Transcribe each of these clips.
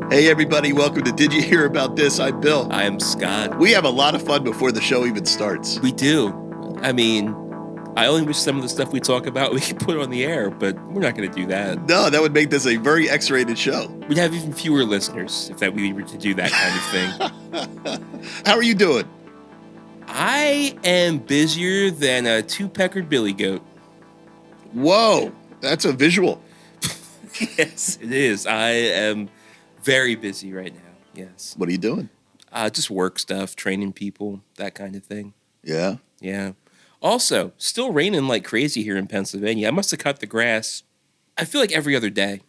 Hey everybody, welcome to Did You Hear About This? I'm Bill. I am Scott. We have a lot of fun before the show even starts. We do. I mean, I only wish some of the stuff we talk about we could put on the air, but we're not going to do that. No, that would make this a very X-rated show. We'd have even fewer listeners if we were to do that kind of thing. How are you doing? I am busier than a two-peckered billy goat. Whoa, that's a visual. Yes, it is. I am very busy right now, yes. What are you doing? Just work stuff, training people, that kind of thing. Yeah? Yeah. Also, still raining like crazy here in Pennsylvania. I must have cut the grass, I feel like every other day.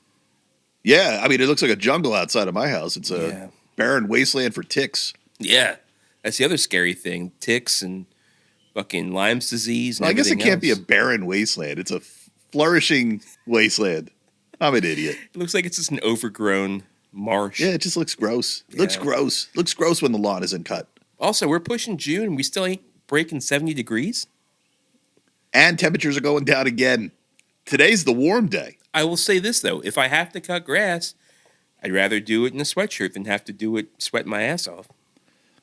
Yeah, I mean, it looks like a jungle outside of my house. It's a barren wasteland for ticks. Yeah, that's the other scary thing. Ticks and fucking Lyme's disease and I guess it can't else. be a barren wasteland. It's a flourishing wasteland. I'm an idiot. It looks like it's just an overgrown marsh. Yeah, it just looks gross. It looks gross. Looks gross when the lawn isn't cut. Also, we're pushing June and we still ain't breaking 70 degrees. And temperatures are going down again. Today's the warm day. I will say this, though. If I have to cut grass, I'd rather do it in a sweatshirt than have to do it sweating my ass off.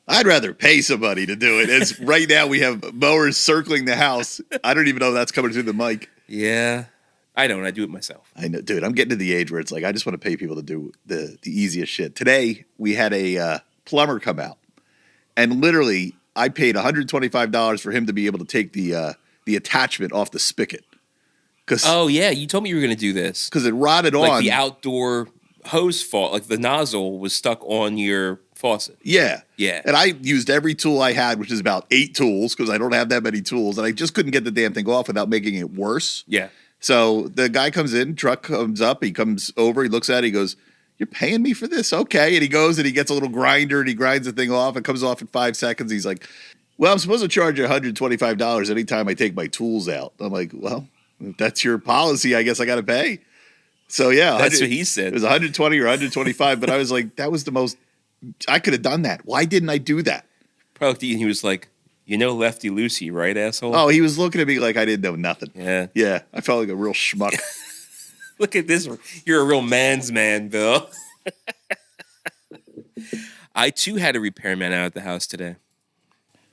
I'd rather pay somebody to do it. As right now we have mowers circling the house. I don't even know if that's coming through the mic. Yeah. I don't. I do it myself. I know, dude. I'm getting to the age where it's like I just want to pay people to do the easiest shit. Today we had a plumber come out, and literally I paid $125 for him to be able to take the attachment off the spigot. Oh yeah, you told me you were going to do this because it rotted on. Like the outdoor hose fault, like the nozzle was stuck on your faucet. Yeah, yeah. And I used every tool I had, which is about 8 tools, because I don't have that many tools, and I just couldn't get the damn thing off without making it worse. Yeah. So the guy comes in, truck comes up, he comes over, he looks at it, he goes, "You're paying me for this? Okay." And he goes and he gets a little grinder and he grinds the thing off. It comes off in 5 seconds. He's like, "Well, I'm supposed to charge you $125 anytime I take my tools out." I'm like, "Well, if that's your policy, I guess I got to pay." So yeah. That's what he said. It was 120 or 125, but I was like, that was the most, I could have done that. Why didn't I do that? Probably he was like, "You know Lefty Lucy, right, asshole?" Oh, he was looking at me like I didn't know nothing. Yeah. Yeah. I felt like a real schmuck. Look at this. You're a real man's man, Bill. I, too, had a repairman out at the house today.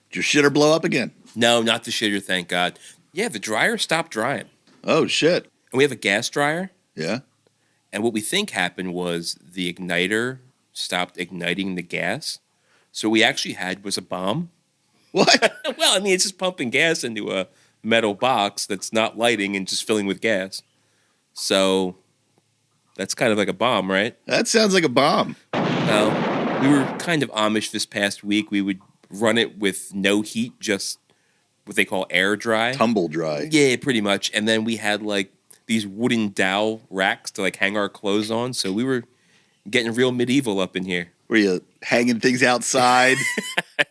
Did your shitter blow up again? No, not the shitter, thank God. Yeah, the dryer stopped drying. Oh, shit. And we have a gas dryer. Yeah. And what we think happened was the igniter stopped igniting the gas. So what we actually had was a bomb. What? Well, I mean, it's just pumping gas into a metal box that's not lighting and just filling with gas. So that's kind of like a bomb, right? That sounds like a bomb. Well, we were kind of Amish this past week. We would run it with no heat, just what they call air dry. Tumble dry. Yeah, pretty much. And then we had like these wooden dowel racks to like hang our clothes on. So we were getting real medieval up in here. Were you hanging things outside?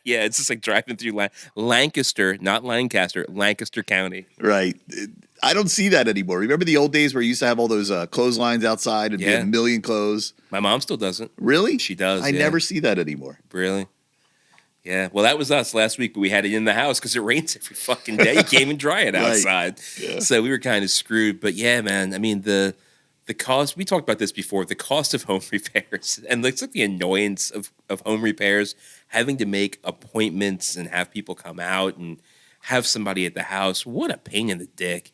Yeah, it's just like driving through Lancaster, not Lancaster, Lancaster County. Right. I don't see that anymore. Remember the old days where you used to have all those clotheslines outside and be a million clothes? My mom still doesn't. Really? She does. I never see that anymore. Really? Yeah. Well, that was us last week, but we had it in the house because it rains every fucking day. You can't even dry it outside. Yeah. So we were kind of screwed. But yeah, man, I mean, the cost, we talked about this before, the cost of home repairs and it's like the annoyance of home repairs, having to make appointments and have people come out and have somebody at the house. What a pain in the dick.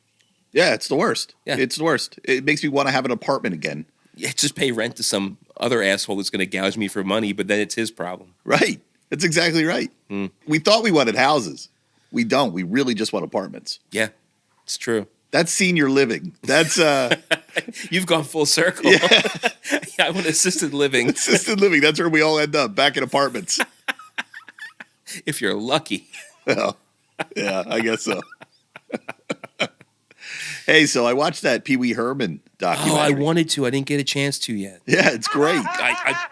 Yeah, it's the worst. Yeah. It's the worst. It makes me want to have an apartment again. Yeah, just pay rent to some other asshole that's going to gouge me for money, but then it's his problem. Right. That's exactly right. We thought we wanted houses. We don't. We really just want apartments. Yeah, it's true. That's senior living. That's You've gone full circle. Yeah. I want assisted living. Assisted living. That's where we all end up, back in apartments. If you're lucky. Well, yeah, I guess so. Hey, so I watched that Pee Wee Herman documentary. Oh, I wanted to. I didn't get a chance to yet. Yeah, it's great.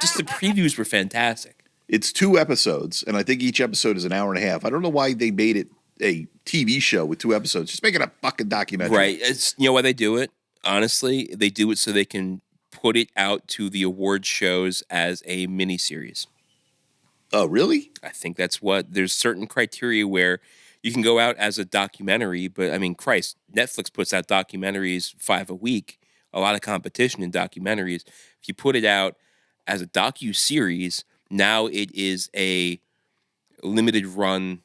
Just the previews were fantastic. It's 2 episodes, and I think each episode is an hour and a half. I don't know why they made it a TV show with 2 episodes. Just make it a fucking documentary. Right. You know why they do it? Honestly, they do it so they can put it out to the award shows as a miniseries. Oh, really? I think that's what. There's certain criteria where you can go out as a documentary, but I mean, Christ, Netflix puts out documentaries 5 a week. A lot of competition in documentaries. If you put it out as a docu-series. Now it is a limited run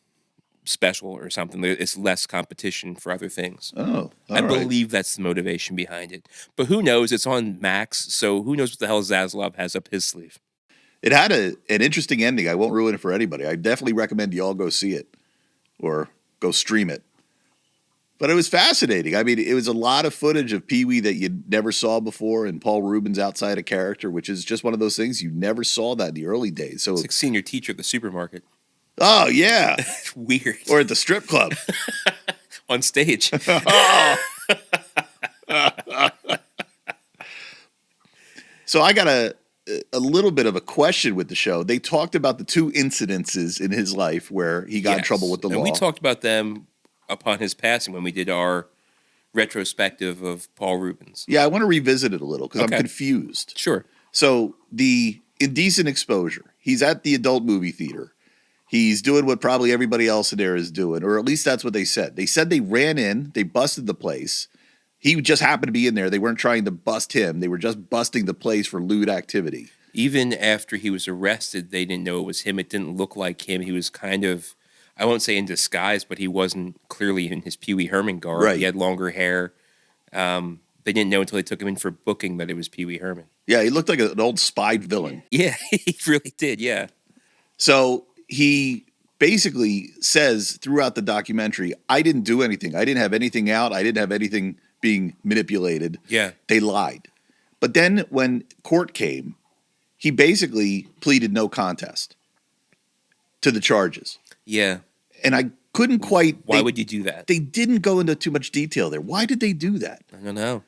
special or something. It's less competition for other things. Oh, I all right. believe that's the motivation behind it. But who knows? It's on Max, so who knows what the hell Zaslav has up his sleeve. It had an interesting ending. I won't ruin it for anybody. I definitely recommend you all go see it or go stream it. But it was fascinating. I mean, it was a lot of footage of Pee-wee that you never saw before, and Paul Reubens outside a character, which is just one of those things you never saw that in the early days. So it's like seeing your teacher at the supermarket. Oh, yeah. Weird. Or at the strip club. On stage. So I got a little bit of a question with the show. They talked about the 2 incidences in his life where he got in trouble with the law. And we talked about them upon his passing when we did our retrospective of Paul Reubens. Yeah, I want to revisit it a little because I'm confused. Sure. So the indecent exposure. He's at the adult movie theater. He's doing what probably everybody else in there is doing, or at least that's what they said. They said they ran in, they busted the place. He just happened to be in there. They weren't trying to bust him. They were just busting the place for lewd activity. Even after he was arrested, they didn't know it was him. It didn't look like him. He was kind of, I won't say in disguise, but he wasn't clearly in his Pee Wee Herman garb. Right. He had longer hair. They didn't know until they took him in for booking that it was Pee Wee Herman. Yeah, he looked like an old spied villain. Yeah, he really did, yeah. So he basically says throughout the documentary, I didn't do anything. I didn't have anything out. I didn't have anything being manipulated. Yeah. They lied. But then when court came, he basically pleaded no contest to the charges. Yeah. And I couldn't quite... Why would you do that? They didn't go into too much detail there. Why did they do that? I don't know.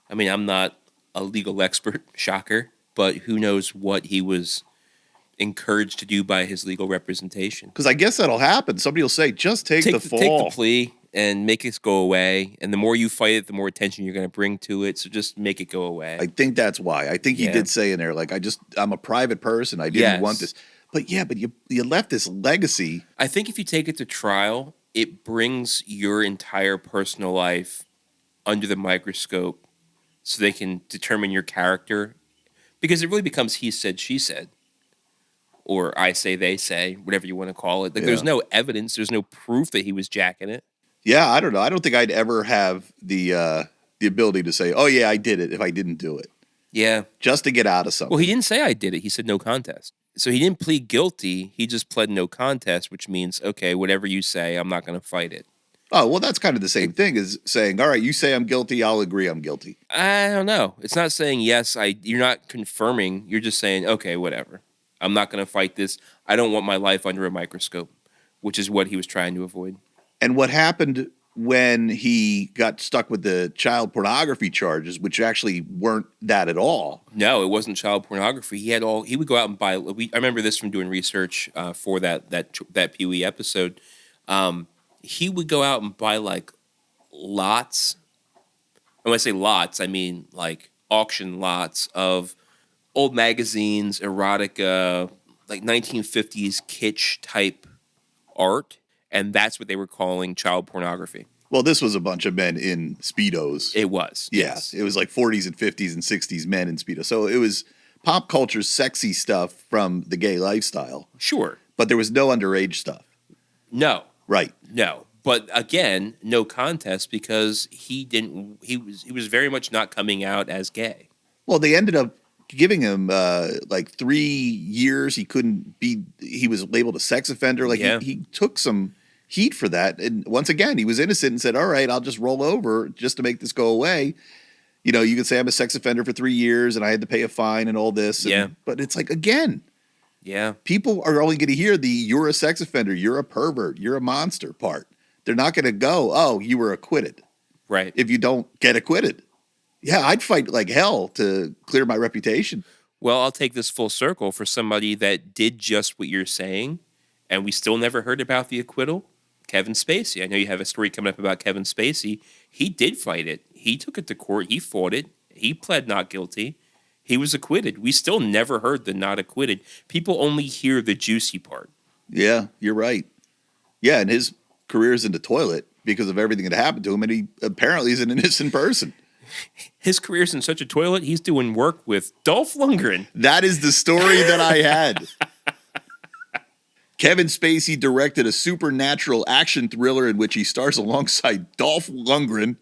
I mean, I'm not a legal expert, shocker, but who knows what he was encouraged to do by his legal representation. Because I guess that'll happen. Somebody will say, just take the fall. Take the plea and make it go away. And the more you fight it, the more attention you're going to bring to it. So just make it go away. I think that's why. I think he did say in there, like, I'm a private person. I didn't want this. But yeah, but you left this legacy. I think if you take it to trial, it brings your entire personal life under the microscope so they can determine your character. Because it really becomes he said, she said. Or I say, they say, whatever you want to call it. Like, there's no evidence. There's no proof that he was jacking it. Yeah, I don't know. I don't think I'd ever have the ability to say, oh, yeah, I did it if I didn't do it. Yeah. Just to get out of something. Well, he didn't say I did it. He said no contest. So he didn't plead guilty. He just pled no contest, which means, okay, whatever you say, I'm not going to fight it. Oh, well, that's kind of the same thing as saying, all right, you say I'm guilty, I'll agree I'm guilty. I don't know. It's not saying yes, you're not confirming. You're just saying, okay, whatever. I'm not going to fight this. I don't want my life under a microscope, which is what he was trying to avoid. And what happened when he got stuck with the child pornography charges, which actually weren't that at all? No, it wasn't child pornography. He would go out and buy. I remember this from doing research for that Pee Wee episode. He would go out and buy like lots. And when I say lots, I mean like auction lots of old magazines, erotica, like 1950s kitsch type art. And that's what they were calling child pornography. Well, this was a bunch of men in Speedos. It was. Yeah, yes. It was like 40s and 50s and 60s men in Speedos. So it was pop culture sexy stuff from the gay lifestyle. Sure. But there was no underage stuff. No. Right. No. But again, no contest because he was very much not coming out as gay. Well, they ended up giving him like 3 years. He was labeled a sex offender. Like he took some heat for that. And once again, he was innocent and said, all right, I'll just roll over just to make this go away. You know, you could say I'm a sex offender for 3 years and I had to pay a fine and all this. But it's like, again, people are only going to hear the you're a sex offender, you're a pervert, you're a monster part. They're not going to go, oh, you were acquitted. Right. If you don't get acquitted. Yeah, I'd fight like hell to clear my reputation. Well, I'll take this full circle for somebody that did just what you're saying, and we still never heard about the acquittal. Kevin Spacey. I know you have a story coming up about Kevin Spacey. He did fight it. He took it to court. He fought it. He pled not guilty. He was acquitted. We still never heard the not acquitted. People only hear the juicy part. Yeah, you're right. Yeah, and his career's in the toilet because of everything that happened to him, and he apparently is an innocent person. His career's in such a toilet, he's doing work with Dolph Lundgren. That is the story that I had. Kevin Spacey directed a supernatural action thriller in which he stars alongside Dolph Lundgren,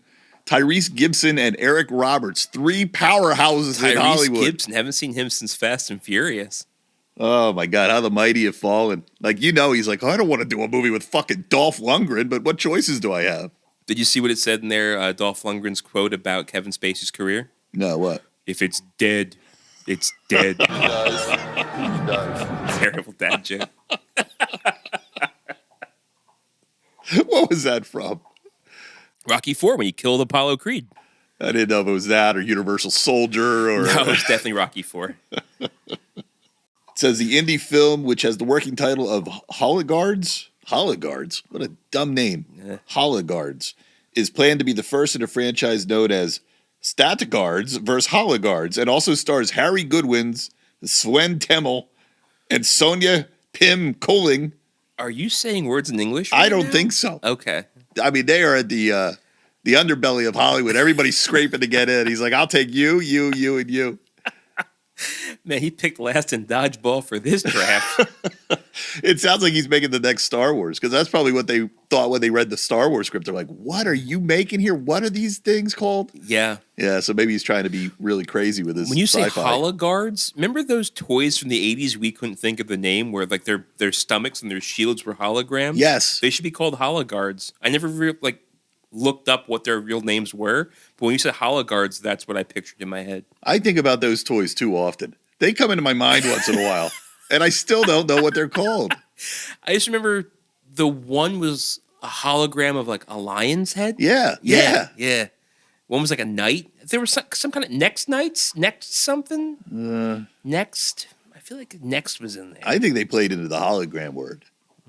Tyrese Gibson, and Eric Roberts, 3 powerhouses in Hollywood. Tyrese Gibson, haven't seen him since Fast and Furious. Oh my God, how the mighty have fallen. Like, he's like, I don't want to do a movie with fucking Dolph Lundgren, but what choices do I have? Did you see what it said in there, Dolph Lundgren's quote about Kevin Spacey's career? No, what? If it's dead, it's dead. He does. Terrible dad joke. What was that from? Rocky IV, when he killed Apollo Creed. I didn't know if it was that or Universal Soldier or... No, it's definitely Rocky IV. It says the indie film, which has the working title of Holigards? Holigards? What a dumb name. Yeah. Holigards is planned to be the first in a franchise known as Statigards versus Holigards, and also stars Harry Goodwins, Sven Temmel, and Sonia Pim Koling. Are you saying words in English? I don't think so. Okay. I mean, they are at the underbelly of Hollywood. Everybody's scraping to get in. He's like, I'll take you, and you. Man, he picked last in dodgeball for this draft. It sounds like he's making the next Star Wars, because that's probably what they thought when they read the Star Wars script. They're like, what are you making here? What are these things called? Yeah. Yeah, so maybe he's trying to be really crazy with his When you say sci-fi. hologuards, remember those toys from the 80s we couldn't think of the name, where like their stomachs and their shields were holograms? Yes. They should be called hologuards. I never looked up what their real names were, but when you said hologuards, that's what I pictured in my head. I think about those toys too often. They come into my mind once in a while, and I still don't know what they're called. I just remember the one was a hologram of like a lion's head. Yeah. One was like a knight. There was some kind of next something. Next. I feel like next was in there. I think they played into the hologram word.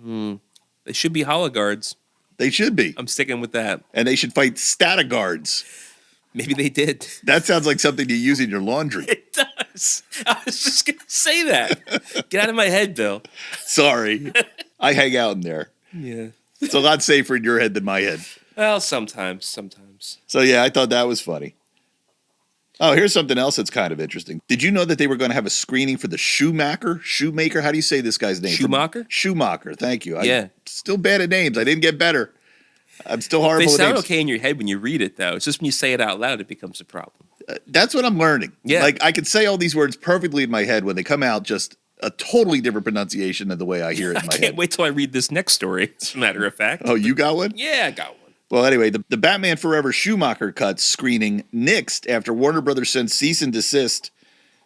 They should be hologuards. They should be. I'm sticking with that. And they should fight Statigards. Maybe they did. That sounds like something you use in your laundry. It does. I was just going to say that. Get out of my head, Bill. Sorry. I hang out in there. Yeah. It's a lot safer in your head than my head. Well, sometimes. So, yeah, I thought that was funny. Oh, here's something else that's kind of interesting. Did you know that they were going to have a screening for the Schumacher? How do you say this guy's name? Schumacher? Schumacher, thank you. Yeah. I'm still bad at names. I didn't get better. I'm still horrible They at sound names. okay in your head when you read it, though. It's just when you say it out loud, it becomes a problem. That's what I'm learning. Yeah. Like, I can say all these words perfectly in my head when they come out, just a totally different pronunciation than the way I hear it in my I head. can't wait till I read this next story, as a matter of fact. Oh, you got one? Yeah, I got one. Well, anyway, the Batman Forever Schumacher Cut screening nixed after Warner Brothers sent cease and desist.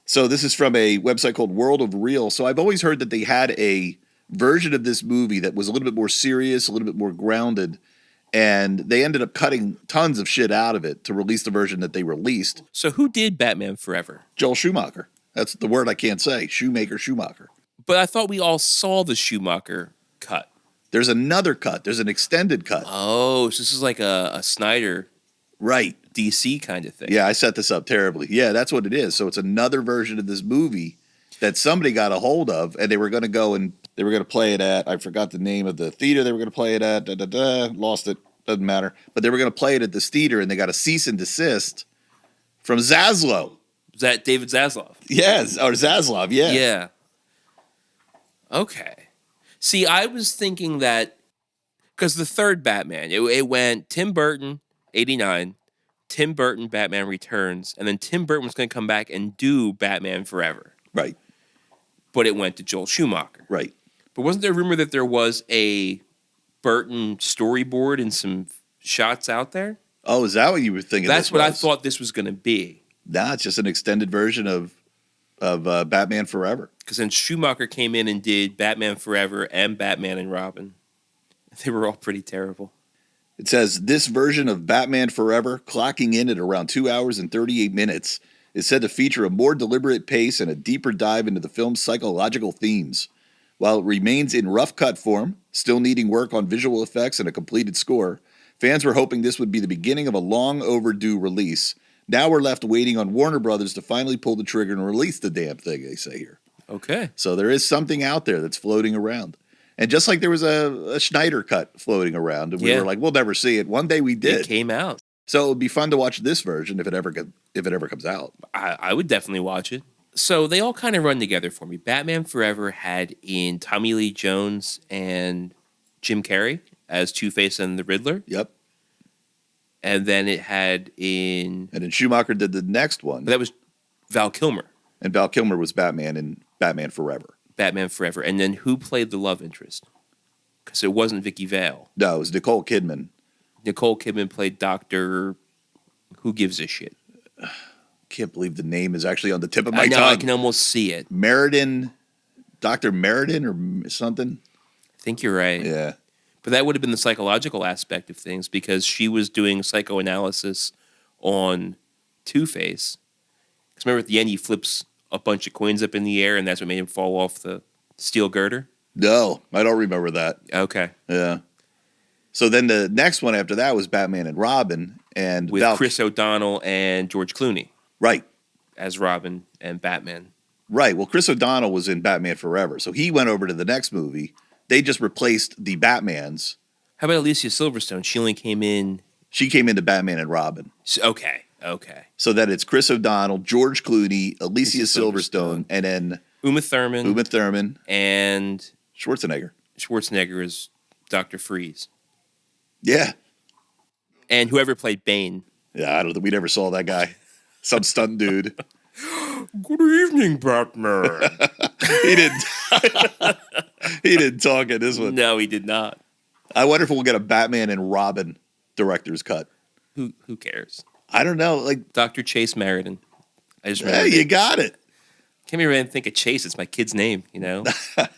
So this is from a website called World of Real. So I've always heard that they had a version of this movie that was a little bit more serious, a little bit more grounded, and they ended up cutting tons of shit out of it to release the version that they released. So who did Batman Forever? Joel Schumacher. That's the word I can't say. Schumacher. But I thought we all saw the Schumacher cut. There's another cut. There's an extended cut. Oh, so this is like a Snyder Right. DC kind of thing. Yeah, I set this up terribly. Yeah, that's what it is. So it's another version of this movie that somebody got a hold of, and they were going to go and they were going to play it at, I forgot the name of the theater they were going to play it at, lost it, doesn't matter. But they were going to play it at this theater, and they got a cease and desist from Zaslow. Is that David Zaslav? Yes, or Zaslav, yeah. Yeah. Okay. See, I was thinking that because the third Batman, it went Tim Burton, 89, Tim Burton, Batman Returns, and then Tim Burton was going to come back and do Batman Forever. Right, But it went to Joel Schumacher. right. But wasn't there a rumor that there was a Burton storyboard and some shots out there? Oh, is that what you were thinking? That's this what I was? thought this was going to be. Nah, it's just an extended version of Batman Forever. Because then Schumacher came in and did Batman Forever and Batman and Robin. They were all pretty terrible. It says this version of Batman Forever, clocking in at around 2 hours and 38 minutes, is said to feature a more deliberate pace and a deeper dive into the film's psychological themes. While it remains in rough cut form, still needing work on visual effects and a completed score, fans were hoping this would be the beginning of a long overdue release. Now we're left waiting on Warner Brothers to finally pull the trigger and release the damn thing, they say here. Okay. So there is something out there that's floating around. And just like there was a Schneider cut floating around, and we Yeah. were like, we'll never see it. One day we did. It came out. So it would be fun to watch this version if it ever comes out. I would definitely watch it. So they all kind of run together for me. Batman Forever had in Tommy Lee Jones and Jim Carrey as Two-Face and the Riddler. Yep. And then it had in... And then Schumacher did the next one. That was Val Kilmer. And Val Kilmer was Batman in Batman Forever. Batman Forever. And then who played the love interest? Because it wasn't Vicky Vale. No, it was Nicole Kidman. Nicole Kidman played Dr. Who gives a shit? Can't believe the name is actually on the tip of my tongue. I can almost see it. Meriden, Dr. Meriden or something? I think you're right. Yeah. But that would have been the psychological aspect of things because she was doing psychoanalysis on Two-Face. Because remember at the end he flips a bunch of coins up in the air and that's what made him fall off the steel girder? No, I don't remember that. Okay. Yeah. So then the next one after that was Batman and Robin. And with Chris O'Donnell and George Clooney. Right. As Robin and Batman. Right. Well, Chris O'Donnell was in Batman Forever. So he went over to the next movie. They just replaced the Batmans. How about Alicia Silverstone? She only came in... She came into Batman and Robin. Okay. So that it's Chris O'Donnell, George Clooney, Alicia Silverstone, and then... Uma Thurman. And... Schwarzenegger is Dr. Freeze. Yeah. And whoever played Bane. Yeah, I don't think we never saw that guy. Some stunt dude. Good evening, Batman. He didn't. He didn't talk in this one. No, he did not. I wonder if we'll get a Batman and Robin director's cut. Who cares? I don't know. Like Dr. Chase Meriden. I just hey, you got it. Can't even think of Chase. It's my kid's name, you know.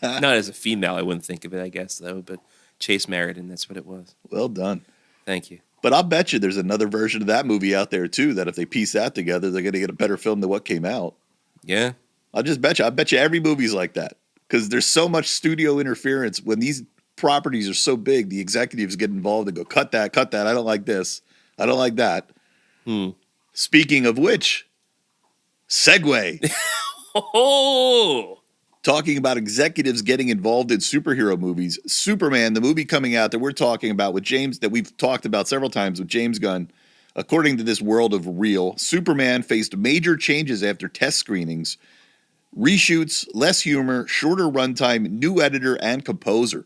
Not as a female, I wouldn't think of it. I guess though, but Chase Meriden. That's what it was. Well done. Thank you. But I'll bet you there's another version of that movie out there too. That if they piece that together, they're going to get a better film than what came out. Yeah. I'll just bet you. I bet you every movie's like that because there's so much studio interference when these properties are so big. The executives get involved and go, cut that. I don't like this. I don't like that. Speaking of which, segue. Oh. Talking about executives getting involved in superhero movies. Superman, the movie coming out that we're talking about with James, that we've talked about several times with James Gunn. According to this world of real, Superman faced major changes after test screenings, reshoots, less humor, shorter runtime, new editor, and composer.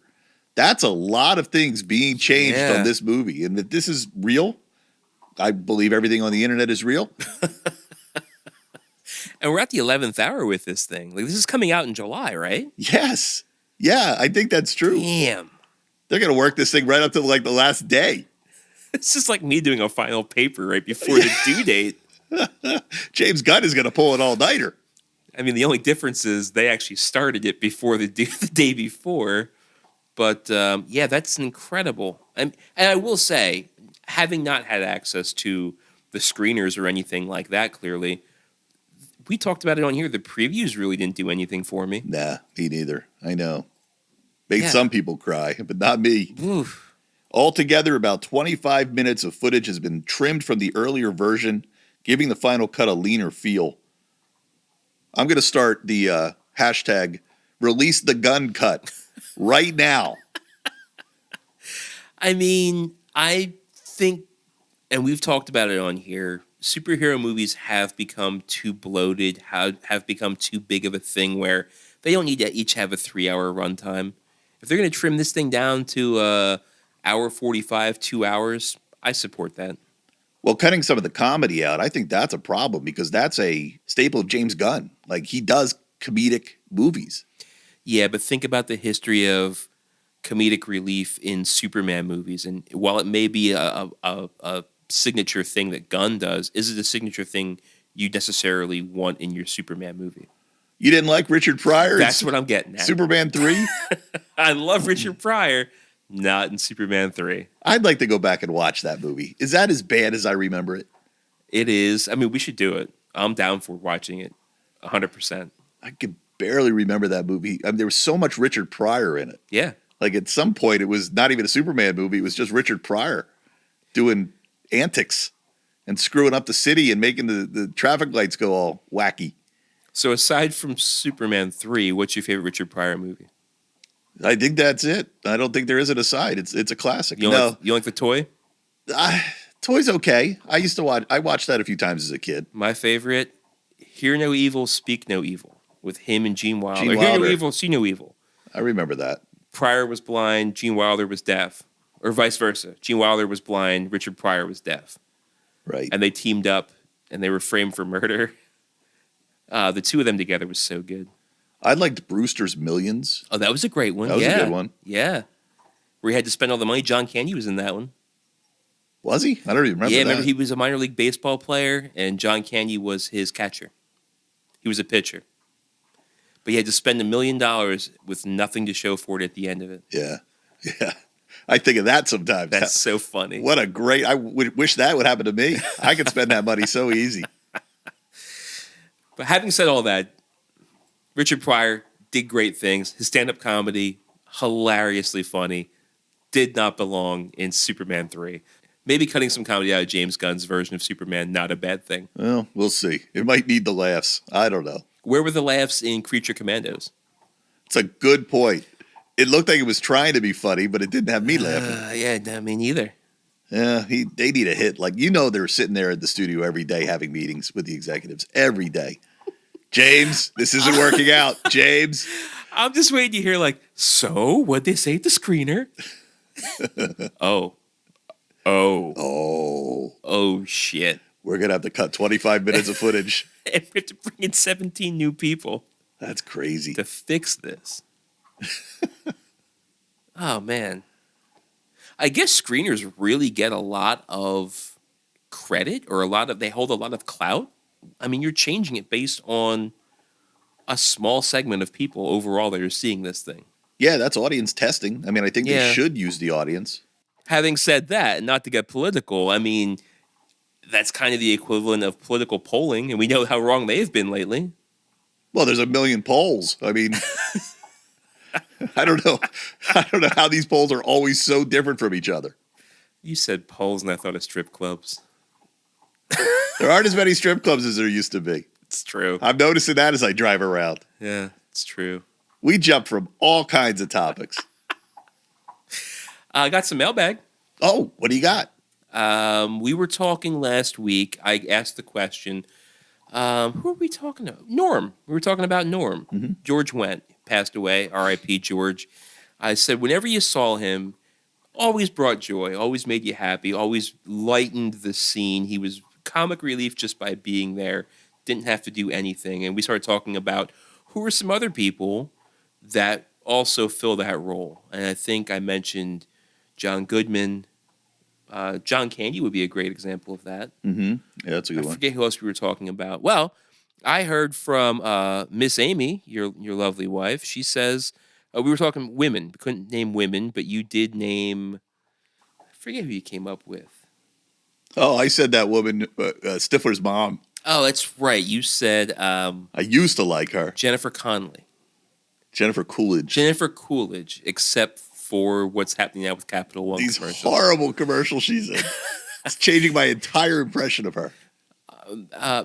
That's a lot of things being changed on this movie. And that this is real. I believe everything on the internet is real. And we're at the 11th hour with this thing. Like this is coming out in July, right? Yes. Yeah, I think that's true. Damn. They're going to work this thing right up to like the last day. It's just like me doing a final paper right before the due date. James Gunn is going to pull an all-nighter. I mean, the only difference is they actually started it before the day before. But yeah, that's incredible. And I will say, having not had access to the screeners or anything like that, clearly, we talked about it on here. The previews really didn't do anything for me. Nah, me neither. I know. Made some people cry, but not me. Oof. Altogether, about 25 minutes of footage has been trimmed from the earlier version, giving the final cut a leaner feel. I'm going to start the hashtag release the Gunn cut right now. I mean, I think, and we've talked about it on here, superhero movies have become too bloated, have become too big of a thing where they don't need to each have a 3-hour runtime. If they're going to trim this thing down to hour 45, 2 hours, I support that. Well, cutting some of the comedy out, I think that's a problem because that's a staple of James Gunn. Like, he does comedic movies. Yeah, but think about the history of comedic relief in Superman movies. And while it may be a signature thing that Gunn does, is it a signature thing you necessarily want in your Superman movie? You didn't like Richard Pryor? That's what I'm getting at. Superman 3? I love Richard Pryor. Not in Superman 3. I'd like to go back and watch that movie. Is that as bad as I remember it? It is. I mean, we should do it. I'm down for watching it 100%. I could barely remember that movie. I mean, there was so much Richard Pryor in it. Yeah. Like, at some point, it was not even a Superman movie. It was just Richard Pryor doing antics and screwing up the city and making the traffic lights go all wacky. So aside from Superman 3, what's your favorite Richard Pryor movie? I think that's it. I don't think there is an aside. It's a classic. You don't like the toy? Toy's okay. I watched that a few times as a kid. My favorite, Hear No Evil, Speak No Evil, with him and Gene Wilder. Gene Hear No Wilder. Evil, See No Evil. I remember that. Pryor was blind, Gene Wilder was deaf. Or vice versa. Gene Wilder was blind, Richard Pryor was deaf. Right. And they teamed up, and they were framed for murder. The two of them together was so good. I liked Brewster's Millions. Oh, that was a great one. That was a good one. Yeah. Where he had to spend all the money. John Candy was in that one. Was he? I don't even remember that. Remember he was a minor league baseball player, and John Candy was his catcher. He was a pitcher. But he had to spend $1 million with nothing to show for it at the end of it. Yeah. Yeah. I think of that sometimes. That's so funny. What a great... I would wish that would happen to me. I could spend that money so easy. But having said all that, Richard Pryor did great things. His stand-up comedy, hilariously funny, did not belong in Superman 3. Maybe cutting some comedy out of James Gunn's version of Superman, not a bad thing. Well, we'll see. It might need the laughs. I don't know. Where were the laughs in Creature Commandos? It's a good point. It looked like it was trying to be funny, but it didn't have me laughing. Yeah, no, me neither. Yeah, they need a hit. Like, they're sitting there at the studio every day having meetings with the executives. Every day. James, this isn't working out. James. I'm just waiting to hear, like, so what'd they say at the screener? Oh, shit. We're going to have to cut 25 minutes of footage. And we have to bring in 17 new people That's crazy. to fix this. Oh, man. I guess screeners really get a lot of credit or they hold a lot of clout. I mean, you're changing it based on a small segment of people overall that are seeing this thing. Yeah, that's audience testing. I mean, I think Yeah. they should use the audience. Having said that, and not to get political, I mean, that's kind of the equivalent of political polling, and we know how wrong they've been lately. Well, there's a million polls. I mean, I don't know. I don't know how these polls are always so different from each other. You said polls, and I thought of strip clubs. There aren't as many strip clubs as there used to be. It's true. I'm noticing that as I drive around. Yeah, it's true. We jump from all kinds of topics. I got some mailbag. Oh, what do you got? We were talking last week. I asked the question, who are we talking about? Norm. We were talking about Norm. Mm-hmm. George Wendt passed away. R.I.P. George. I said, whenever you saw him, always brought joy, always made you happy, always lightened the scene. He was comic relief just by being there. Didn't have to do anything. And we started talking about who are some other people that also fill that role. And I think I mentioned John Goodman. John Candy would be a great example of that. Mm-hmm. Yeah, that's a good I one. forget who else we were talking about. Well, I heard from Miss Amy, your lovely wife. She says, we were talking women. We couldn't name women, but you did name, I forget who you came up with. Oh, I said that woman, Stifler's mom. Oh, that's right. You said I used to like her. Jennifer Connelly. Jennifer Coolidge. Jennifer Coolidge, except for what's happening now with Capital One These commercials. horrible commercials she's in. It's changing my entire impression of her.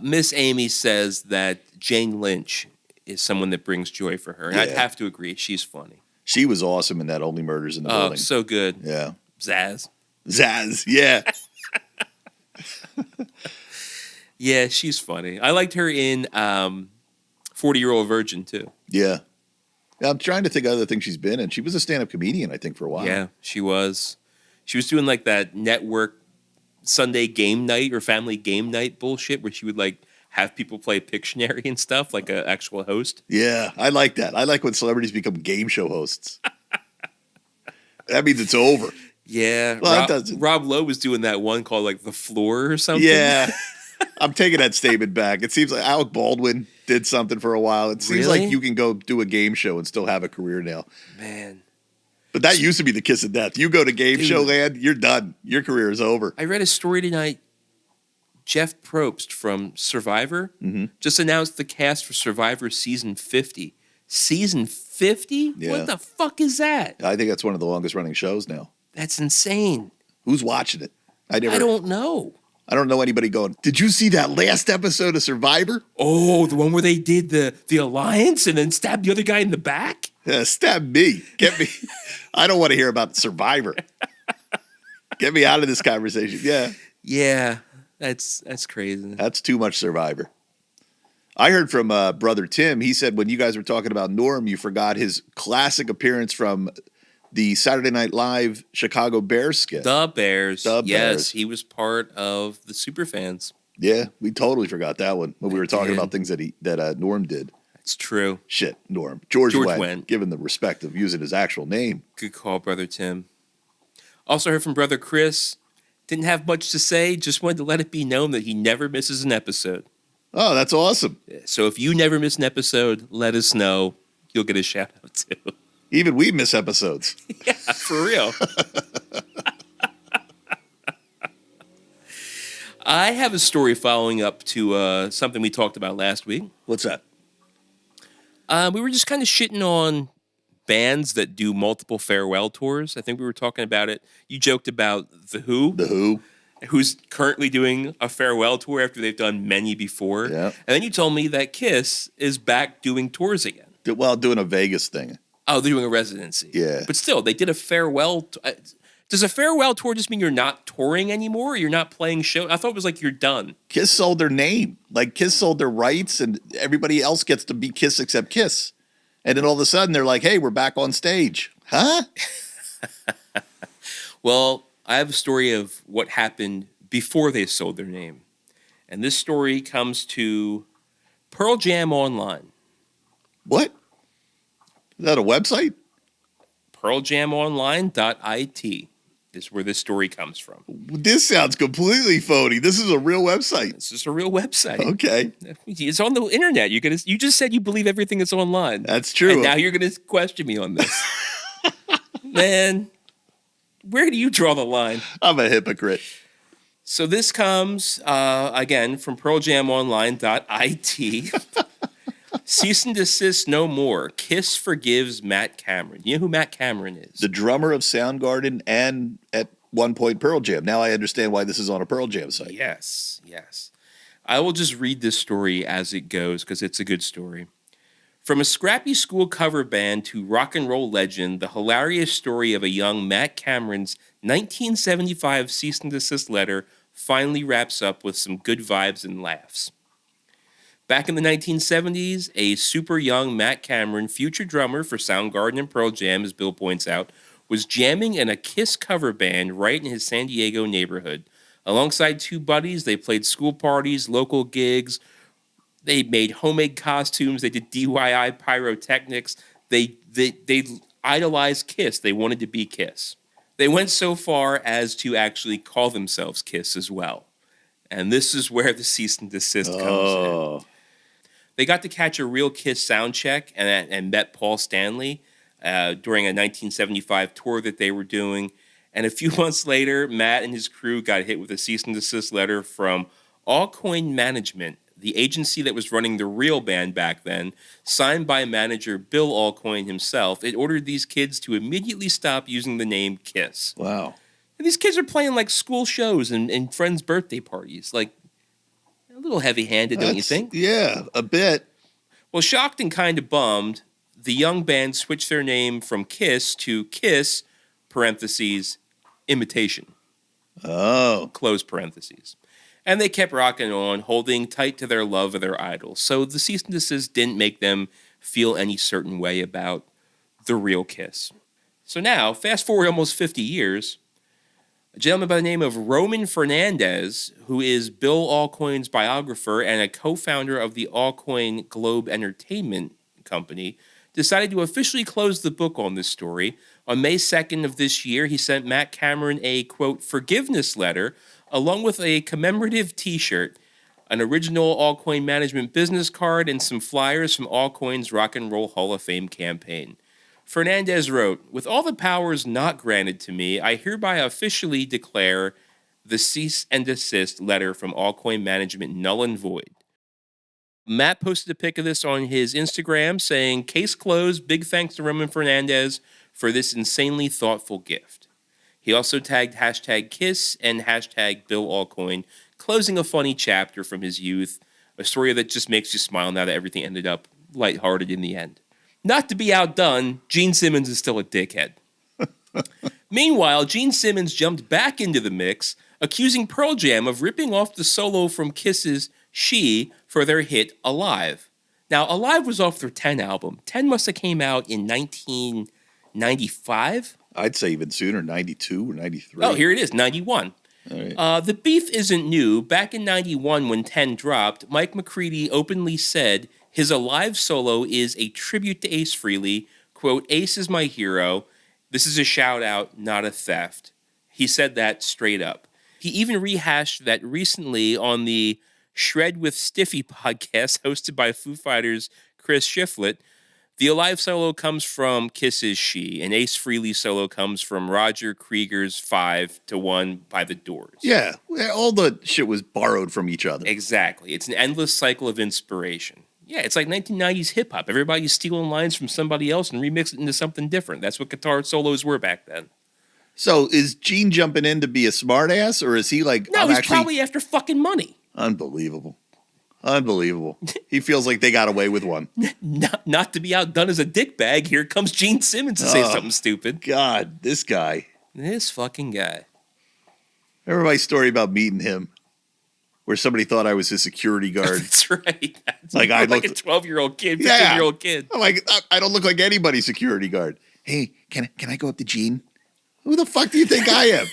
Miss Amy says that Jane Lynch is someone that brings joy for her. And I'd Yeah. have to agree. She's funny. She was awesome in that Only Murders in the Oh, Building. so good. Yeah. Zaz. Zaz, yeah. Yeah, she's funny. I liked her in 40-Year-Old Virgin, too. Yeah. I'm trying to think of other things she's been in. She was a stand-up comedian, I think, for a while. Yeah, she was. She was doing like that network Sunday game night or family game night bullshit where she would like have people play Pictionary and stuff like an actual host. Yeah, I like that. I like when celebrities become game show hosts. That means it's over. Yeah, Well, that doesn't- Rob Lowe was doing that one called like The Floor or something. Yeah. I'm taking that statement back. It seems like Alec Baldwin did something for a while. It seems Really? like you can go do a game show and still have a career now. Man. But that used to be the kiss of death. You go to game Dude. show land, you're done. Your career is over. I read a story tonight. Jeff Probst from Survivor just announced the cast for Survivor season 50. Season 50? Yeah. What the fuck is that? I think that's one of the longest running shows now. That's insane. Who's watching it? I don't know. I don't know anybody going, did you see that last episode of Survivor? Oh, the one where they did the alliance and then stabbed the other guy in the back? Yeah, stab me. Get me. I don't want to hear about Survivor. Get me out of this conversation. Yeah. Yeah, that's crazy. That's too much Survivor. I heard from brother Tim. He said when you guys were talking about Norm, you forgot his classic appearance from the Saturday Night Live Chicago Bears skit. The Bears. The yes, Bears. he was part of the Superfans. Yeah, we totally forgot that one when we were talking about things that Norm did. That's true. Shit, Norm. George Wendt. Wendt, given the respect of using his actual name. Good call, Brother Tim. Also heard from Brother Chris. Didn't have much to say, just wanted to let it be known that he never misses an episode. Oh, that's awesome. So if you never miss an episode, let us know. You'll get a shout out too. Even we miss episodes. Yeah, for real. I have a story following up to something we talked about last week. What's that? We were just kind of shitting on bands that do multiple farewell tours. I think we were talking about it. You joked about The Who. The Who. Who's currently doing a farewell tour after they've done many before. Yeah. And then you told me that Kiss is back doing tours again. Well, doing a Vegas thing. Oh, they're doing a residency. Yeah. But still, they did a farewell. Does a farewell tour just mean you're not touring anymore? Or you're not playing shows? I thought it was like you're done. Kiss sold their name. Like Kiss sold their rights and everybody else gets to be Kiss except Kiss. And then all of a sudden they're like, hey, we're back on stage. Huh? Well, I have a story of what happened before they sold their name. And this story comes to Pearl Jam Online. What? Is that a website? PearlJamOnline.it is where this story comes from. This sounds completely phony. This is a real website. This is a real website. Okay. It's on the internet. You just said you believe everything that's online. That's true. And now you're going to question me on this. Man, where do you draw the line? I'm a hypocrite. So this comes, again, from PearlJamOnline.it. Cease and desist no more. Kiss forgives Matt Cameron. You know who Matt Cameron is? The drummer of Soundgarden and at one point Pearl Jam. Now I understand why this is on a Pearl Jam site. Yes. I will just read this story as it goes because it's a good story. From a scrappy school cover band to rock and roll legend, the hilarious story of a young Matt Cameron's 1975 cease and desist letter finally wraps up with some good vibes and laughs. Back in the 1970s, a super young Matt Cameron, future drummer for Soundgarden and Pearl Jam, as Bill points out, was jamming in a Kiss cover band right in his San Diego neighborhood. Alongside two buddies, they played school parties, local gigs. They made homemade costumes. They did DIY pyrotechnics. They idolized Kiss. They wanted to be Kiss. They went so far as to actually call themselves Kiss as well. And this is where the cease and desist comes in. They got to catch a real Kiss sound check and met Paul Stanley during a 1975 tour that they were doing. And a few months later, Matt and his crew got hit with a cease and desist letter from Allcoin Management, the agency that was running the real band back then, signed by manager Bill Allcoin himself. It ordered these kids to immediately stop using the name Kiss. Wow. And these kids are playing like school shows and friends' birthday parties. Like, a little heavy-handed, don't you think? Yeah, a bit. Well, shocked and kind of bummed, the young band switched their name from Kiss to Kiss, parentheses, Imitation. Oh. Close parentheses. And they kept rocking on, holding tight to their love of their idols. So the cease and desist didn't make them feel any certain way about the real Kiss. So now, fast forward almost 50 years, a gentleman by the name of Roman Fernandez, who is Bill Allcoin's biographer and a co-founder of the Allcoin Globe Entertainment Company, decided to officially close the book on this story. On May 2nd of this year, he sent Matt Cameron a, quote, forgiveness letter, along with a commemorative t-shirt, an original Allcoin Management business card, and some flyers from Allcoin's Rock and Roll Hall of Fame campaign. Fernandez wrote, with all the powers not granted to me, I hereby officially declare the cease and desist letter from Allcoin Management null and void. Matt posted a pic of this on his Instagram saying, case closed, big thanks to Roman Fernandez for this insanely thoughtful gift. He also tagged hashtag Kiss and hashtag Bill Allcoin, closing a funny chapter from his youth, a story that just makes you smile now that everything ended up lighthearted in the end. Not to be outdone, Gene Simmons is still a dickhead. Meanwhile, Gene Simmons jumped back into the mix, accusing Pearl Jam of ripping off the solo from Kiss's She for their hit Alive. Now, Alive was off their 10 album. 10 must have came out in 1995. I'd say even sooner, 92 or 93. Oh, here it is, 91. All right. The beef isn't new. Back in 91 when 10 dropped, Mike McCready openly said his Alive solo is a tribute to Ace Frehley. Quote, Ace is my hero. This is a shout out, not a theft. He said that straight up. He even rehashed that recently on the Shred with Stiffy podcast hosted by Foo Fighters' Chris Shiflett. The Alive solo comes from Kiss's She, and Ace Frehley's solo comes from Roger Krieger's 5-1 by the Doors. Yeah, all the shit was borrowed from each other. Exactly. It's an endless cycle of inspiration. Yeah, it's like 1990s hip-hop. Everybody's stealing lines from somebody else and remix it into something different. That's what guitar solos were back then. So is Gene jumping in to be a smartass, or is he like... No, he's probably after fucking money. Unbelievable. He feels like they got away with one. Not to be outdone as a dickbag, here comes Gene Simmons to say something stupid. God, this guy. This fucking guy. Remember my story about meeting him, where somebody thought I was his security guard? That's right. That's like a 12-year-old kid, 15-year-old kid. I'm like, I don't look like anybody's security guard. Hey, can I go up to Gene? Who the fuck do you think I am?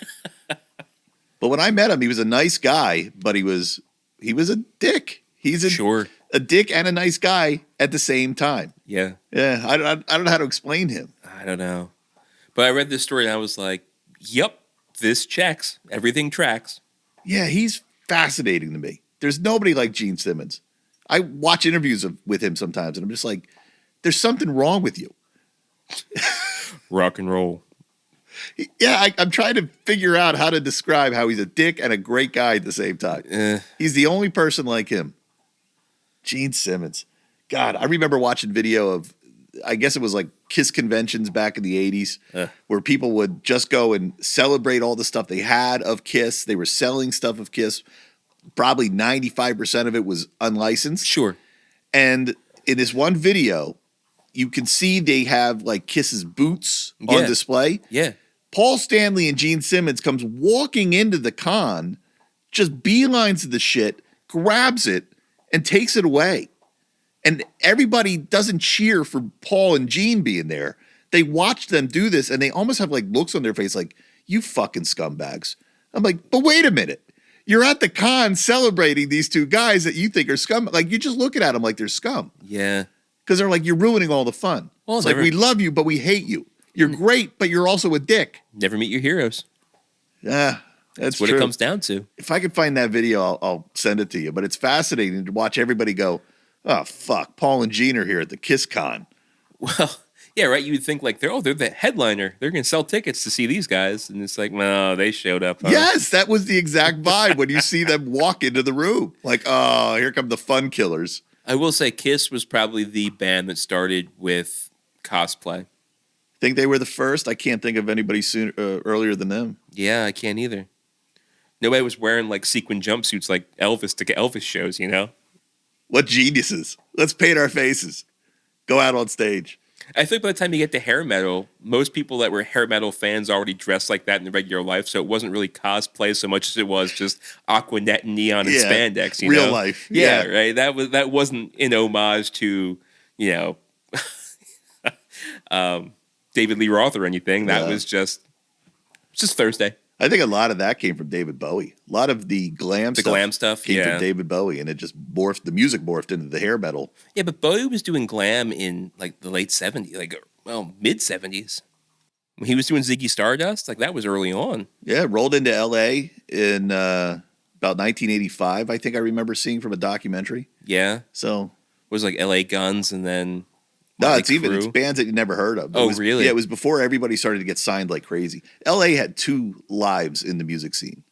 But when I met him, he was a nice guy, but he was a dick. He's a dick and a nice guy at the same time. Yeah. Yeah, I don't know how to explain him. I don't know. But I read this story and I was like, yep, this checks. Everything tracks. Yeah, he's fascinating to me. There's nobody like Gene Simmons. I watch interviews with him sometimes, and I'm just like, there's something wrong with you. Rock and roll. Yeah, I'm trying to figure out how to describe how he's a dick and a great guy at the same time. He's the only person like him. Gene Simmons. God, I remember watching video of, I guess it was like Kiss conventions back in the 80s, where people would just go and celebrate all the stuff they had of Kiss. They were selling stuff of Kiss. Probably 95% of it was unlicensed. Sure. And in this one video, you can see they have like Kiss's boots on display. Yeah. Paul Stanley and Gene Simmons comes walking into the con, just beelines the shit, grabs it, and takes it away. And everybody doesn't cheer for Paul and Gene being there. They watch them do this, and they almost have like looks on their face like, you fucking scumbags. I'm like, but wait a minute. You're at the con celebrating these two guys that you think are scum. Like, you're just looking at them like they're scum. Yeah. Because they're like, you're ruining all the fun. Well, it's like, we love you, but we hate you. You're great, but you're also a dick. Never meet your heroes. Yeah, that's what true. It comes down to. If I could find that video, I'll send it to you. But it's fascinating to watch everybody go, oh, fuck, Paul and Gene are here at the Kiss Con. Well, yeah, right. You would think like, they're the headliner. They're going to sell tickets to see these guys. And it's like, no, they showed up. Huh? Yes, that was the exact vibe when you see them walk into the room. Like, oh, here come the fun killers. I will say Kiss was probably the band that started with cosplay. Think they were the first? I can't think of anybody earlier than them. Yeah, I can't either. Nobody was wearing like sequin jumpsuits like Elvis to get Elvis shows, you know? What geniuses. Let's paint our faces. Go out on stage. I think by the time you get to hair metal, most people that were hair metal fans already dressed like that in their regular life, so it wasn't really cosplay so much as it was just Aquanet and neon and spandex. You real know? Life. Yeah, right. That wasn't in homage to, you know, David Lee Roth or anything. That was just Thursday. I think a lot of that came from David Bowie. A lot of the glam stuff came from David Bowie, and it just morphed. The music morphed into the hair metal. Yeah, but Bowie was doing glam in like the late 70s, mid 70s. When he was doing Ziggy Stardust, like that was early on. Yeah, rolled into L.A. in about 1985. I think I remember seeing from a documentary. Yeah, so it was like L.A. Guns, and then. No, it's bands that you never heard of. Really? Yeah, it was before everybody started to get signed like crazy. LA had two lives in the music scene.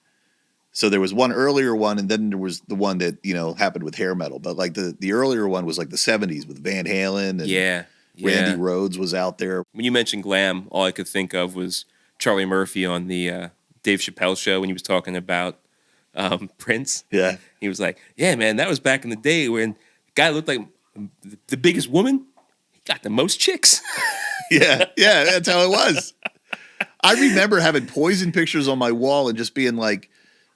So there was one earlier one, and then there was the one that, you know, happened with hair metal. But like the earlier one was like the 70s with Van Halen and Randy Rhoads was out there. When you mentioned glam, all I could think of was Charlie Murphy on the Dave Chappelle show when he was talking about Prince. Yeah. He was like, yeah, man, that was back in the day when the guy looked like the biggest woman. Got the most chicks. yeah, that's how it was. I remember having Poison pictures on my wall and just being like,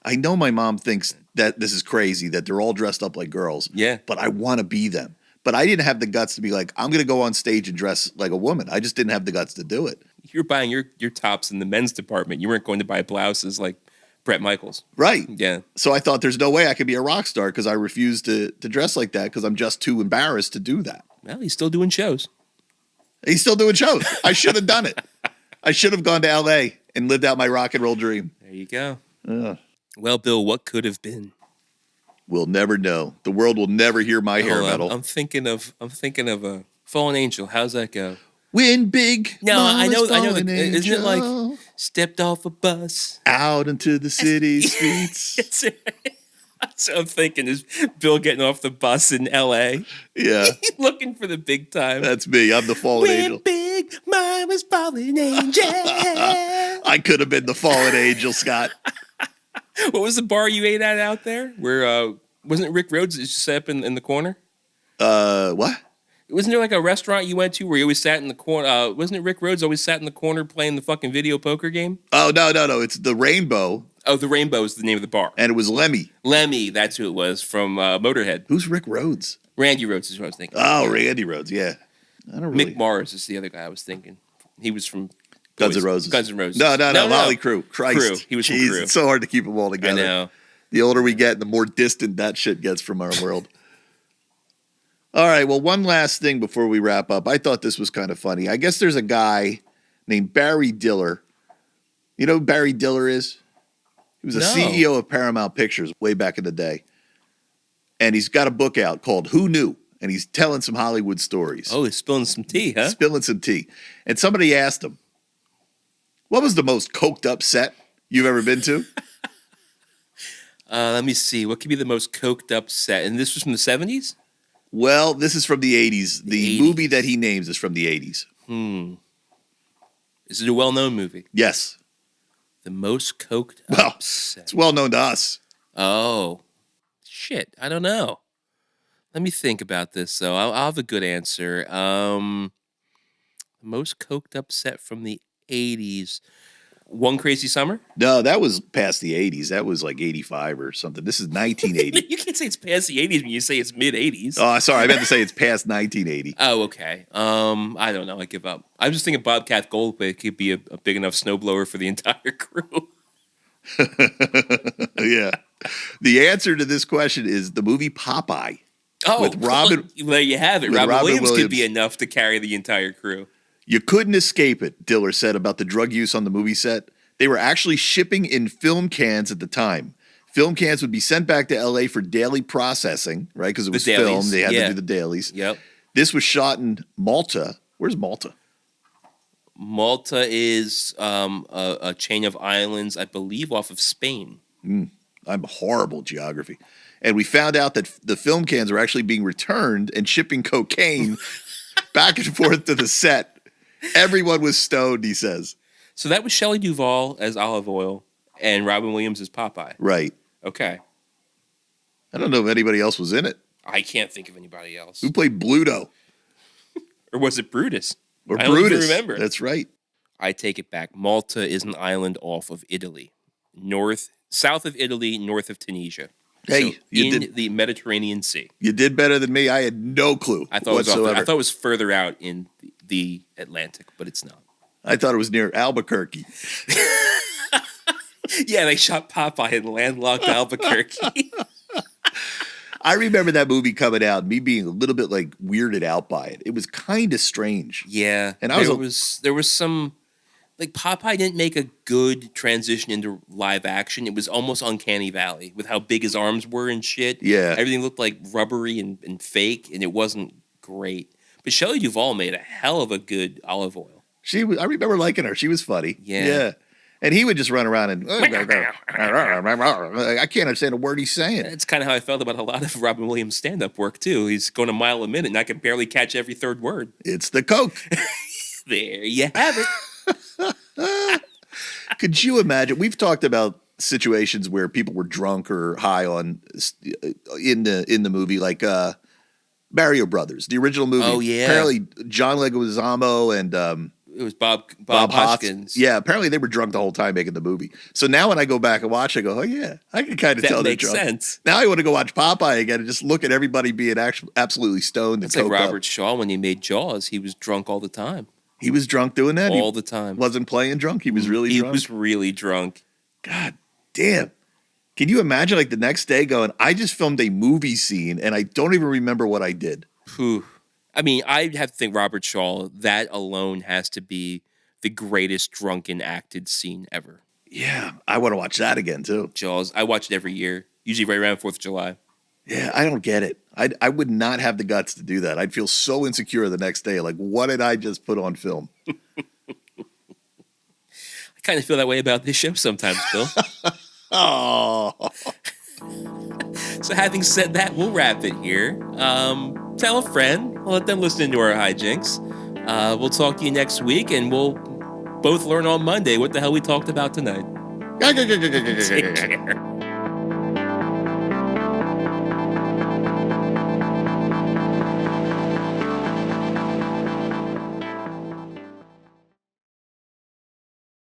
I know my mom thinks that this is crazy, that they're all dressed up like girls. Yeah. But I want to be them. But I didn't have the guts to be like, I'm going to go on stage and dress like a woman. I just didn't have the guts to do it. You're buying your tops in the men's department. You weren't going to buy blouses like Bret Michaels. Right. Yeah. So I thought there's no way I could be a rock star because I refuse to dress like that because I'm just too embarrassed to do that. Well, he's still doing shows. He's still doing shows. I should have done it. I should have gone to L.A. and lived out my rock and roll dream. There you go. Well, Bill, what could have been? We'll never know. The world will never hear my hair metal. I'm thinking of a Fallen Angel. How's that go? Win big. No, I know. Fallen Isn't it like angel. stepped off a bus Out into the city streets. That's what I'm thinking is Bill getting off the bus in L.A. Yeah, looking for the big time. that's me. I'm the fallen Win angel. big, mine was fallen angel. I could have been the fallen angel, Scott. What was the bar you ate at out there? Where wasn't it Rick Rhodes that just sat up in the corner? What? Wasn't there like a restaurant you went to where you always sat in the corner? Wasn't it Rick Rhodes always sat in the corner playing the fucking video poker game? Oh, no. It's the Rainbow, Oh, the Rainbow is the name of the bar. and it was Lemmy. Lemmy, that's who it was from Motorhead. Who's Rick Rhodes? Randy Rhodes is what I was thinking. Oh, Randy Rhodes, yeah. I don't really... Mick Mars is the other guy I was thinking. He was from Guns N' Roses. Guns N' Roses. No, Molly Crew. Christ. Crew. He was from Jeez, Crew. It's so hard to keep them all I together. know. The older we get, the more distant that shit gets from our world. All right, well, one last thing before we wrap up. I thought this was kind of funny. I guess there's a guy named Barry Diller. You know who Barry Diller is? He was a No. CEO of Paramount Pictures way back in the day. And he's got a book out called Who Knew? And he's telling some Hollywood stories. Oh, he's spilling some tea, huh? Spilling some tea. And somebody asked him, what was the most coked up set you've ever been to? Let me see. What could be the most coked up set? And this was from the 70s? Well, this is from the 80s. The 80s. movie that he names is from the 80s. Is it a well-known movie? Yes. The most coked Well, up set. it's well known to us. Oh, shit. I don't know. Let me think about this, though. I'll have a good answer. The most coked up set from the 80s. One Crazy Summer? No, that was past the 80s. That was like 85 or something. This is 1980. You can't say it's past the 80s when you say it's mid-80s. Oh, sorry. I meant to say it's past 1980. Oh, okay. I don't know. I give up. I was just thinking Bobcat Goldthwait could be a big enough snowblower for the entire crew. Yeah. The answer to this question is the movie Popeye. Oh, With Robin- well, there you have it. with Robin Robin Williams could Williams. be enough to carry the entire crew. You couldn't escape it, Diller said about the drug use on the movie set. They were actually shipping in film cans at the time. Film cans would be sent back to LA for daily processing, right? Because it was dailies, film. They had yeah. to do the dailies. Yep. This was shot in Malta. Where's Malta? Malta is a chain of islands, I believe, off of Spain. I'm horrible at geography. And we found out that the film cans were actually being returned and shipping cocaine back and forth to the set. Everyone was stoned, he says. So that was Shelley Duvall as Olive Oil and Robin Williams as Popeye. Right. Okay. I don't know if anybody else was in it. I can't think of anybody else. Who played Bluto? Or was it Brutus? Or I don't even Brutus? remember. That's right. I take it back. Malta is an island off of Italy. South of Italy, north of Tunisia. Hey, So you in did- the Mediterranean Sea. You did better than me. I had no clue I thought it was whatsoever. I thought it was further out in the Atlantic, but it's not. I thought it was near Albuquerque. Yeah, they shot Popeye in landlocked Albuquerque. I remember that movie coming out and me being a little bit like weirded out by it. It was kind of strange. Yeah, And there was some like Popeye didn't make a good transition into live action. It was almost Uncanny Valley with how big his arms were and shit. Yeah. Everything looked like rubbery and fake, and it wasn't great. But Shelley Duvall made a hell of a good Olive Oil. I remember liking her. She was funny. Yeah. And he would just run around and I can't understand a word he's saying. That's kind of how I felt about a lot of Robin Williams stand-up work too. He's going a mile a minute, and I can barely catch every third word. It's the Coke. There you have it. Could you imagine? We've talked about situations where people were drunk or high on in the movie, like Mario Brothers, the original movie. Oh, yeah. Apparently, John Leguizamo and It was Bob Hoskins. Hoskins. Yeah, apparently they were drunk the whole time making the movie. So now when I go back and watch, I go, oh yeah, I can kind of tell they're drunk. That makes sense. Now I want to go watch Popeye again and just look at everybody being absolutely stoned. It's and like coked Robert up. Shaw when he made Jaws. He was drunk all the time. He was drunk doing that? All the time. Wasn't playing drunk? He was really drunk? He was really drunk. God damn. Can you imagine like the next day going, I just filmed a movie scene and I don't even remember what I did? Whew. I mean, I have to think Robert Shaw, that alone has to be the greatest drunken acted scene ever. Yeah, I want to watch that again too. Jaws. I watch it every year, usually right around 4th of July. Yeah, I don't get it. I would not have the guts to do that. I'd feel so insecure the next day. Like, what did I just put on film? I kind of feel that way about this show sometimes, Bill. Oh. So having said that, we'll wrap it here. Tell a friend. Let them listen to our hijinks. We'll talk to you next week, and we'll both learn on Monday what the hell we talked about tonight. Take care.